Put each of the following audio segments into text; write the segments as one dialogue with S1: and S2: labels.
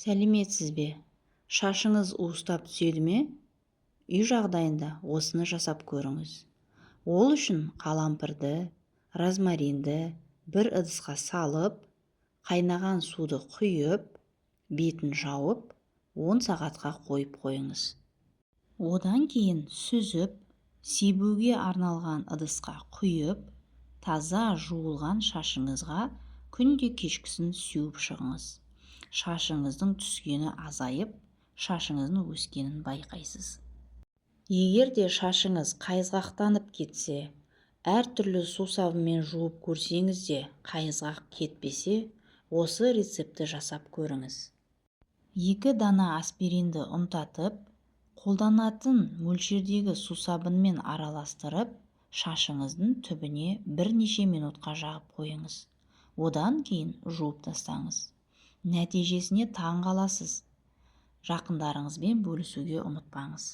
S1: Сәлеметсіз бе? Шашыңыз уыстап түседі ме? Үй жағдайында осыны жасап көріңіз. Ол үшін қалампырды, розмаринді бір ыдысқа салып, қайнаған суды құйып, бетін жауып, 10 сағатқа қойып қойыңыз. Одан кейін сүзіп, себуге арналған ыдысқа құйып, таза жуылған шашыңызға күнде кешкісін сеуіп шығыңыз. Шашыңыздың түскені азайып, шашыңыздың өскенін байқайсыз. Егер де шашыңыз қайызғақтанып кетсе, әртүрлі сусабынмен жуып көрсеңіз де қайызғақ кетпесе, осы рецепті жасап көріңіз. 2 дана аспиринді ұнтатып, қолданатын мөлшердегі сусабынмен араластырып, шашыңыздың түбіне бірнеше минутқа жағып қойыңыз. Одан кейін жуып тастаңыз. Нәтижесіне таң қаласыз. Жақындарыңызбен бөлісуге ұмытпаңыз.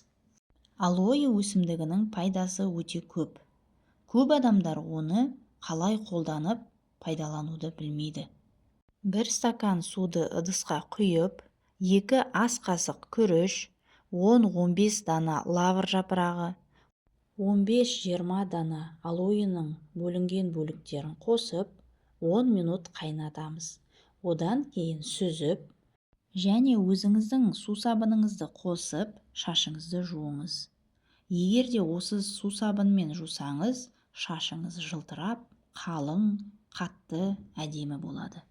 S1: Алоэ өсімдігінің пайдасы өте көп. Көп адамдар оны қалай қолданып пайдалануды білмейді. 1 стакан суды ыдысқа құйып, 2 ас қасық күріш, 10-15 дана лавр жапырағы, 15-20 дана алоэның бөлінген бөліктерін қосып, 10 минут қайнатамыз. Одан кейін сүзіп, және өзіңіздің сусабыныңызды қосып, шашыңызды жуыңыз. Егер де осы сусабынмен жусаңыз, шашыңыз жылтырап, қалың, қатты, әдемі болады.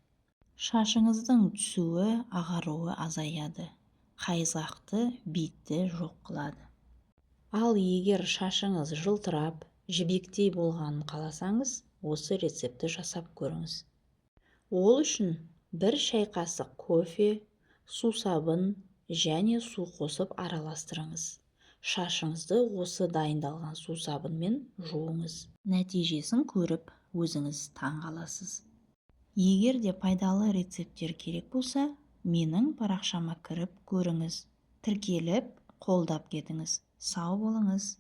S1: Шашыңыздың түсуі, ағаруы азаяды. Қайызғақты, битті жоқ қылады. Ал егер шашыңыз жылтырап, жібектей болғанын қаласаңыз, осы рецепті жасап көріңіз. Ол үшін 1 шай қасық кофе, сусабын және су қосып араластырыңыз. Шашыңызды осы дайындалған сусабынмен жуыңыз. Нәтижесін көріп, өзіңіз таң қаласыз. Егер де пайдалы рецепттер керек болса, менің парақшама кіріп көріңіз. Тіркеліп, қолдап кетіңіз. Сау болыңыз.